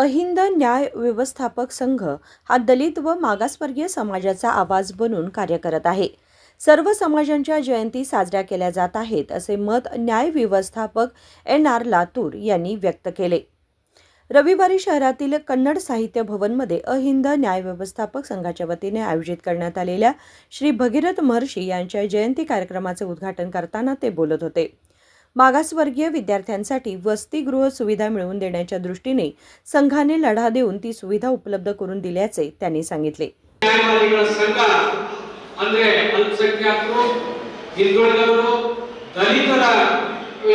अहिंद न्याय व्यवस्थापक संघ हा दलित व मागासवर्गीय समाजाचा आवाज बनून कार्य करत आहे. सर्व समाजांच्या जयंती साजऱ्या केल्या जात आहेत असे मत न्याय व्यवस्थापक NR लातूर यांनी व्यक्त केले. रविवारी शहरातील कन्नड साहित्य भवनमध्ये अहिंद न्याय व्यवस्थापक संघाच्या वतीने आयोजित करण्यात आलेल्या श्री भगीरथ महर्षी यांच्या जयंती कार्यक्रमाचे उद्घाटन करताना ते बोलत होते. मागासवर्गीय विद्यार्थ्यांसाठी वसतिगृह सुविधा मिळवून देण्याच्या दृष्टीने संघाने लढा देऊन ती सुविधा उपलब्ध करून दिल्याचे त्यांनी सांगितले. ನ್ಯಾಯವಾದಿಗಳ ಸಂಘ ಅಂದ್ರೆ ಅಲ್ಪಸಂಖ್ಯಾತರು, ಹಿಂದುಳಿದವರು, ದಲಿತರ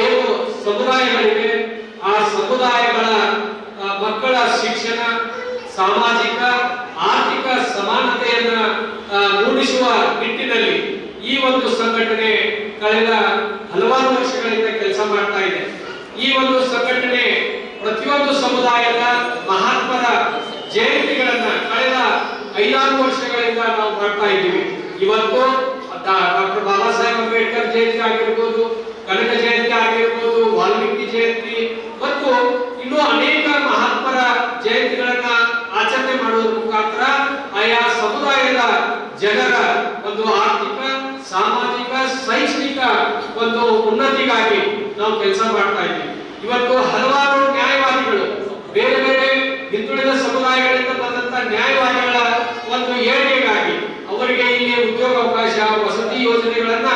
ಏನು ಸಮುದಾಯಗಳಿವೆ ಆ ಸಮುದಾಯಗಳ ಮಕ್ಕಳ ಶಿಕ್ಷಣ, ಸಾಮಾಜಿಕ ಆರ್ಥಿಕ ಸಮಾನತೆಯನ್ನ ಮೂಡಿಸುವ ನಿಟ್ಟಿನಲ್ಲಿ ಈ ಒಂದು ಸಂಘಟನೆ ಕಳೆದ ಹಲವಾರು ವರ್ಷಗಳಿಂದ ಕೆಲಸ ಮಾಡ್ತಾ ಇದೆ. ಈ ಒಂದು ಸಂಘಟನೆ ಪ್ರತಿಯೊಂದು ಸಮುದಾಯದ ಮಹಾತ್ಮರ ಜಯಂತಿಗಳನ್ನ ಕಳೆದ 5-6 ವರ್ಷಗಳಿಂದ ನಾವು ಮಾಡ್ತಾ ಇದ್ದೀವಿ. ಇವತ್ತು ಡಾಕ್ಟರ್ ಬಾಬಾ ಸಾಹೇಬ್ ಅಂಬೇಡ್ಕರ್ ಜಯಂತಿ ಆಗಿರಬಹುದು, ಕನಕ ಜಯಂತಿ ಆಗಿರಬಹುದು, ವಾಲ್ಮೀಕಿ ಜಯಂತಿ ಮತ್ತು ಇನ್ನೂ ಅನೇಕ ಮಹಾತ್ಮರ ಜಯಂತಿಗಳನ್ನ ಆಚರಣೆ ಮಾಡುವುದರ ಮುಖಾಂತರ ಆಯಾ ಸಮುದಾಯದ ಜನರ ಒಂದು ಆರ್ಥಿಕ, ಸಾಮಾಜಿಕ, ಶೈಕ್ಷಣಿಕ ಒಂದು ಉನ್ನತಿಗಾಗಿ ನಾವು ಕೆಲಸ ಮಾಡ್ತಾ ಇದ್ದೀವಿ. ಇವತ್ತು ಹಲವಾರು ನ್ಯಾಯವಾದಿಗಳು ಬೇರೆ ಬೇರೆ ಹಿಂದುಳಿದ ಸಮುದಾಯಗಳಿಂದ ಬಂದಂತ ನ್ಯಾಯವಾದಿಗಳ ಒಂದು ಏಳಿಗೆಗಾಗಿ ಅವರಿಗೆ ಇಲ್ಲಿ ಉದ್ಯೋಗಾವಕಾಶ, ವಸತಿ ಯೋಜನೆಗಳನ್ನ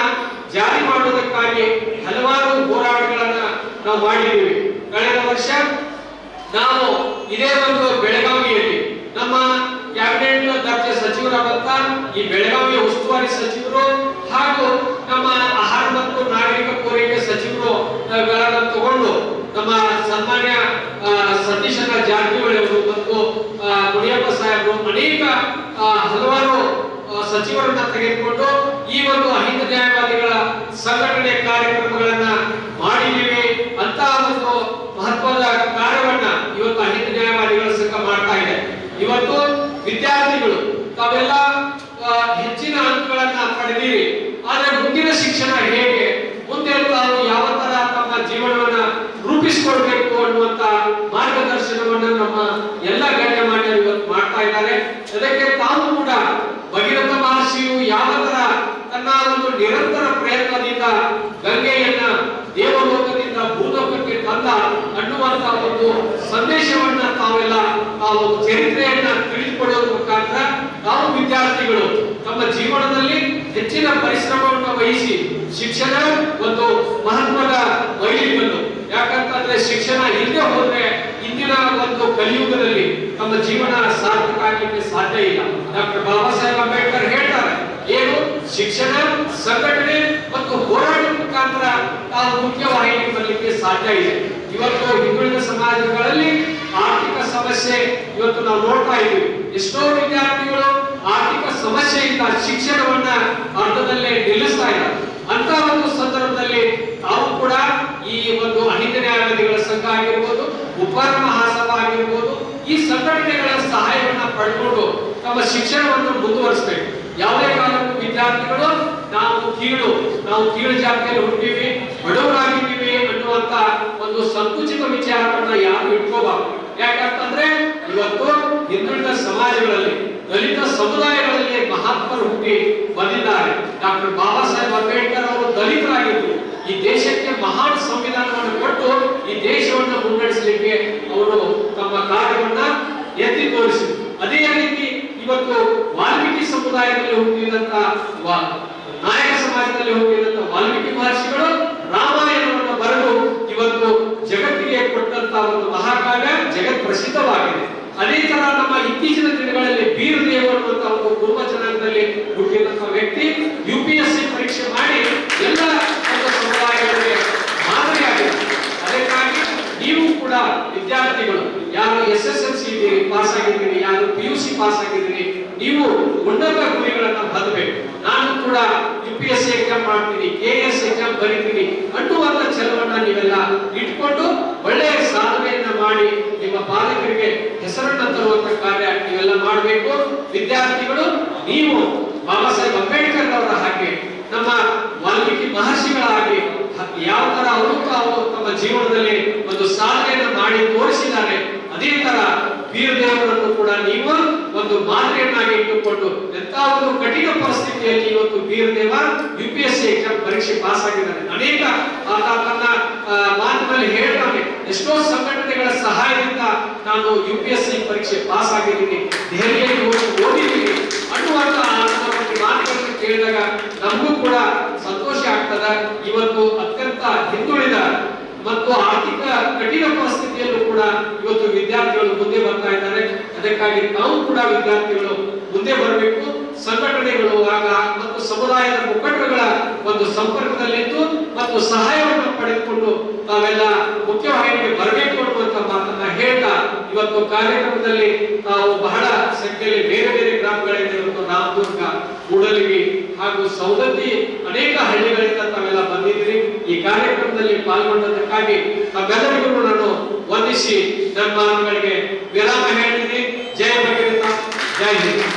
ಜಾರಿ ಮಾಡುವುದಕ್ಕಾಗಿ ಹಲವಾರು ಹೋರಾಟಗಳನ್ನ ನಾವು ಮಾಡಿದ್ದೀವಿ. ಕಳೆದ ವರ್ಷ ನಾವು ಇದೇ ಒಂದು ಬೆಳಗಾವಿಯಲ್ಲಿ ನಮ್ಮ ಕ್ಯಾಬಿನೆಟ್ ದರ್ಜೆ ಸಚಿವರಾದಂತ ಈ ಬೆಳಗಾವಿಯ ಉಸ್ತುವಾರಿ ಸಚಿವರು ಹಾಗೂ ನಮ್ಮ ಆಹಾರ ಮತ್ತು ನಾಗರಿಕ ಪೂರೈಕೆ ಸಚಿವರು ತಗೊಂಡು ನಮ್ಮ ಸನ್ಮಾನ್ಯ ಸತೀಶ್ ಜಾರಕಿಹೊಳಿ ಅವರು ಮತ್ತು ಮುನಿಯಪ್ಪ ಸಾಹೇಬರು ಅನೇಕ ಹಲವಾರು ಸಚಿವರನ್ನ ತೆಗೆದುಕೊಂಡು ಈ ಒಂದು ಅಹಿಂದ ನ್ಯಾಯವಾದಿಗಳ ಸಂಘಟನೆ ಕಾರ್ಯಕ್ರಮಗಳನ್ನ ಮಾಡಿದ್ದೀವಿ ಅಂತ ಒಂದು ಮಹತ್ವದ ಕಾರ್ಯವನ್ನ ಇವತ್ತು ಅಹಿಂದ ನ್ಯಾಯವಾದಿಗಳ ಸಂಘ ಮಾಡ್ತಾ ಇದೆ. ಇವತ್ತು ವಿದ್ಯಾರ್ಥಿಗಳು ತಾವೆಲ್ಲ ಹೆಚ್ಚಿನ ಅಂಕಗಳನ್ನ ಪಡೆದಿರಿ, ಆದ್ರೆ ಮುಂದಿನ ಶಿಕ್ಷಣ ಹೇಗೆ, ಮುಂದೆ ತಾವು ಯಾವ ತರ ತಮ್ಮ ಜೀವನವನ್ನ ರೂಪಿಸಿಕೊಳ್ಬೇಕು ಅನ್ನುವಂತ ಮಾರ್ಗದರ್ಶನವನ್ನ ನಮ್ಮ ಎಲ್ಲ ಗಣ್ಯಮಾನ್ಯರು ಇವತ್ತು ಮಾಡ್ತಾ ಇದ್ದಾರೆ. ಅದಕ್ಕೆ ತಾವು ಕೂಡ ಭಗೀರಥ ಮಹರ್ಷಿಯು ಯಾವ ತರ ತನ್ನ ಒಂದು ನಿರಂತರ ಪ್ರಯತ್ನದಿಂದ ಗಂಗೆಯನ್ನ ದೇವಲೋಕದಿಂದ ಭೂಲೋಕಕ್ಕೆ ತಂದ ಅನ್ನುವಂತ ಒಂದು ಸಂದೇಶವನ್ನ ತಾವೆಲ್ಲ ತಾವು ಚರಿತ್ರೆಯನ್ನ ತಿಳಿದುಕೊಳ್ಳುವ ಮುಖಾಂತರ ನಾವು ವಿದ್ಯಾರ್ಥಿಗಳು ತಮ್ಮ ಜೀವನದಲ್ಲಿ ಹೆಚ್ಚಿನ ಪರಿಶ್ರಮವನ್ನು ವಹಿಸಿ ಶಿಕ್ಷಣ ಒಂದು ಮಹತ್ವದ ಮೈಲಿಗಲ್ಲು. ಯಾಕಂತಂದ್ರೆ ಶಿಕ್ಷಣ ಇಲ್ಲದೆ ಹೋದ್ರೆ ಇಂದಿನ ಒಂದು ಕಲಿಯುಗದಲ್ಲಿ ತಮ್ಮ ಜೀವನ ಸಾರ್ಥಕ ಆಗಲಿಕ್ಕೆ ಸಾಧ್ಯ ಇಲ್ಲ. ಡಾಕ್ಟರ್ ಬಾಬಾ ಸಾಹೇಬ್ ಅಂಬೇಡ್ಕರ್ ಹೇಳ್ತಾರೆ, ಏನು ಶಿಕ್ಷಣ, ಸಂಘಟನೆ ಮತ್ತು ಹೋರಾಟದ ಮುಖಾಂತರ ನಾವು ಮುಖ್ಯವಾಹಿನಿ ಬರಲಿಕ್ಕೆ ಸಾಧ್ಯ ಇದೆ. ಇವತ್ತು ಹಿಂದುಳಿದ ಸಮಾಜಗಳಲ್ಲಿ ಆರ್ಥಿಕ ಸಮಸ್ಯೆ ಇವತ್ತು ನಾವು ನೋಡ್ತಾ ಇದ್ದೀವಿ. ಎಷ್ಟೋ ವಿದ್ಯಾರ್ಥಿಗಳು ಆರ್ಥಿಕ ಸಮಸ್ಯೆಯಿಂದ ಶಿಕ್ಷಣವನ್ನ ಅರ್ಧದಲ್ಲೇ ನಿಲ್ಲಿಸ್ತಾ ಇದ್ದಾರೆ. ಅಂತ ಒಂದು ಸಂದರ್ಭದಲ್ಲಿ ತಾವು ಕೂಡ ಈ ಒಂದು ಅಹಿಂದ ನ್ಯಾಯವಾದಿಗಳ ಸಂಘ ಆಗಿರ್ಬೋದು, ಉಪ್ಪಾರ ಮಹಾಸಭಾ ಆಗಿರ್ಬೋದು, ಈ ಸಂಘಟನೆಗಳ ಸಹಾಯವನ್ನ ಪಡೆದುಕೊಂಡು ತಮ್ಮ ಶಿಕ್ಷಣವನ್ನು ಮುಂದುವರಿಸಬೇಕು. ಯಾವುದೇ ಕಾರಣಕ್ಕೂ ವಿದ್ಯಾರ್ಥಿಗಳು ನಾವು ಕೀಳು ಜಾತಿಯಲ್ಲಿ ಹುಟ್ಟಿವಿ, ಬಡವರಾಗಿದ್ದೀವಿ ಅನ್ನುವಂತ ಒಂದು ಸಂಕುಚಿತ ವಿಚಾರವನ್ನ ಯಾರು ಇಟ್ಕೋಬಾರದು. ಯಾಕಂತಂದ್ರೆ ಇವತ್ತು ಹಿಂದುಳಿದ ಸಮಾಜಗಳಲ್ಲಿ, ದಲಿತ ಸಮುದಾಯಗಳಲ್ಲಿ ಮಹಾತ್ಮರು ಹುಟ್ಟಿ ಬಂದಿದ್ದಾರೆ. ಡಾಕ್ಟರ್ ಬಾಬಾ ಸಾಹೇಬ್ ಅಂಬೇಡ್ಕರ್ ಅವರು ದಲಿತರಾಗಿದ್ರು. ಈ ದೇಶಕ್ಕೆ ಮಹಾನ್ ಸಂವಿಧಾನವನ್ನು ಕೊಟ್ಟು ಈ ದೇಶವನ್ನು ಮುನ್ನಡೆಸಲಿಕ್ಕೆ ಅವರು ತಮ್ಮ ಕಾರ್ಯವನ್ನ ಎತ್ತಿ ತೋರಿಸಿದ್ರು. ಅದೇ ರೀತಿ ಇವತ್ತು ವಾಲ್ಮೀಕಿ ಸಮುದಾಯದಲ್ಲಿ ಹುಟ್ಟಿದಂತ ನಾಯಕ ಸಮಾಜದಲ್ಲಿ ಹುಟ್ಟಿದಂತ ವಾಲ್ಮೀಕಿ ಮಹರ್ಷಿಗಳು ರಾಮಾಯಣವನ್ನು ಬರೆದು ಇವತ್ತು ಜಗತ್ತಿಗೆ ಕೊಟ್ಟಂತ ಒಂದು ಮಹಾಕಾವ್ಯ ಜಗತ್ ಪ್ರಸಿದ್ಧವಾಗಿದೆ. ಅದೇ ತರ ನಮ್ಮ ಇತ್ತೀಚಿನ ದಿನಗಳಲ್ಲಿ ಬೀರದೇವ್ ಅನ್ನುವಂತ ಒಂದು ಪೂರ್ವ ಜನಾಂಗದಲ್ಲಿ ಹುಟ್ಟಿದಂತ ವ್ಯಕ್ತಿ UPSC ಪರೀಕ್ಷೆ ಮಾಡಿ ಎಲ್ಲ ಸಮುದಾಯಗಳಿಗೆ ಮಾದರಿಯಾಗಿದೆ. ಅದಕ್ಕಾಗಿ ನೀವು ಕೂಡ ವಿದ್ಯಾರ್ಥಿಗಳು ಯಾರು SSLC ಪಾಸ್ ಆಗಿದ್ದೀರಿ, ಯಾರು PUC ಪಾಸ್ ಆಗಿದ್ದೀರಿ, ನೀವು ಉನ್ನತ ಗುರಿಗಳನ್ನ ಹೊಂದಬೇಕು. ನಾನು ಕೂಡ UPSC ಎಕ್ಸಾಮ್ ಮಾಡ್ತೀನಿ, KS ಎಕ್ಸಾಮ್ ಬರೀತೀನಿ ಅನ್ನುವಂತ ಛಲವನ್ನ ನೀವೆಲ್ಲ ಇಟ್ಕೊಂಡು ಒಳ್ಳೆಯ ಸಾಧನೆಯನ್ನ ಮಾಡಿ ನಿಮ್ಮ ಪಾಲಕರಿಗೆ ಹೆಸರನ್ನ ತರುವಂತ ಕಾರ್ಯ ನೀವೆಲ್ಲ ಮಾಡಬೇಕು. ವಿದ್ಯಾರ್ಥಿಗಳು ನೀವು ಬಾಬಾ ಸಾಹೇಬ್ ಅಂಬೇಡ್ಕರ್ ಅವರ ಹಾಗೆ ನಮ್ಮ ವಾಲ್ಮೀಕಿ ಮಹರ್ಷಿಗಳಾಗಿ ಯಾವ ತರ ಅವರು ತಮ್ಮ ಜೀವನದಲ್ಲಿ ಒಂದು ಸಾಧನೆಯನ್ನು ಮಾಡಿ ತೋರಿಸಿದ್ದಾರೆ ಅದೇ ತರ ವೀರದೇವರನ್ನು ಕೂಡ ನೀವು ಒಂದು ಮಾದರಿಯನ್ನಾಗಿ ಇಟ್ಟುಕೊಂಡು ಎಂತ ಒಂದು ಕಠಿಣ ಪರಿಸ್ಥಿತಿಯಲ್ಲಿ ಇವತ್ತು ವೀರದೇವ UPSC ಎಕ್ಸಾಮ್ ಪರೀಕ್ಷೆ ಪಾಸ್ ಆಗಿದ್ದಾನೆ. ಅನೇಕ ಆತ ತನ್ನ ಮಾತಿನಲ್ಲಿ ಹೇಳ್ತಾನೆ, ಎಷ್ಟೋ ಸಂಘಟನೆಗಳ ಸಹಾಯದಿಂದ ನಾನು UPSC ಪರೀಕ್ಷೆ ಪಾಸ್ ಆಗಿದ್ದೀನಿ, ದೆಹಲಿಯಲ್ಲಿ ಹೋಗಿ ಓದಿದ್ದೀನಿ ಅನ್ನುವಂತ ಮಾತುಗಳನ್ನು ಕೇಳಿದಾಗ ನಮಗೂ ಕೂಡ ಸಂತೋಷ ಆಗ್ತದ. ಇವತ್ತು ಅತ್ಯಂತ ಹಿಂದುಳಿದ ಮತ್ತು ಆರ್ಥಿಕ ಕಠಿಣ ಪರಿಸ್ಥಿತಿಯಲ್ಲೂ ಕೂಡ ಇವತ್ತು ವಿದ್ಯಾರ್ಥಿಗಳು ಮುಂದೆ ಬರ್ತಾ ಇದ್ದಾರೆ. ಅದಕ್ಕಾಗಿ ನಾವು ಕೂಡ ವಿದ್ಯಾರ್ಥಿಗಳು ಮುಂದೆ ಬರಬೇಕು. ಸಂಘಟನೆಗಳು ಆಗ ಮತ್ತು ಸಮುದಾಯದ ಮುಖಂಡರುಗಳ ಒಂದು ಸಂಪರ್ಕದಲ್ಲಿದ್ದು ಮತ್ತು ಸಹಾಯವನ್ನು ಪಡೆದುಕೊಂಡು ತಾವೆಲ್ಲ ಮುಖ್ಯವಾಹಿನಿಗೆ ಬರಬೇಕು ಅನ್ನುವಂತ ಮಾತನ್ನ ಹೇಳ್ತಾ ಇವತ್ತು ಕಾರ್ಯಕ್ರಮದಲ್ಲಿ ನಾವು ಬಹಳ ಸಂಖ್ಯೆಯಲ್ಲಿ ಬೇರೆ ಬೇರೆ ಗ್ರಾಮಗಳಿಂದ ಇವತ್ತು ರಾಮದುರ್ಗ, ಕೂಡಲಿಗಿ ಹಾಗೂ ಸೌದತ್ತಿ ಅನೇಕ ಹಳ್ಳಿಗಳಿಂದ ತಾವೆಲ್ಲ ಬಂದಿದ್ದೀರಿ. ಈ ಕಾರ್ಯಕ್ರಮದಲ್ಲಿ ಪಾಲ್ಗೊಂಡದಕ್ಕಾಗಿ ತಮ್ಮೆಲ್ಲರಿಗೂ ನಾನು ವಂದಿಸಿ ನನ್ನ ಮಾತುಗಳಿಗೆ ವಿರಾಮ ಹೇಳ್ತೀನಿ. ಜಯ ಭಗೀರಥ, ಜೈ ಹಿಂದ್.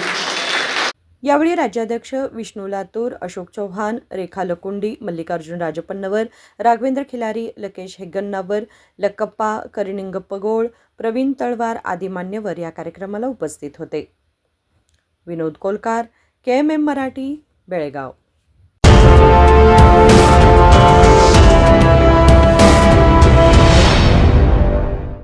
यावेळी राज्याध्यक्ष विष्णू लातूर, अशोक चव्हाण, रेखा लकुंडी, मल्लिकार्जुन राजपन्नवर, राघवेंद्र खिलारी, लकेश हेग्गन्नावर, लक्कप्पा करिनिंगप्प गोळ, प्रवीण तळवार आदी मान्यवर या कार्यक्रमाला उपस्थित होते. विनोद कोलकार, KMM मराठी, बेळगाव.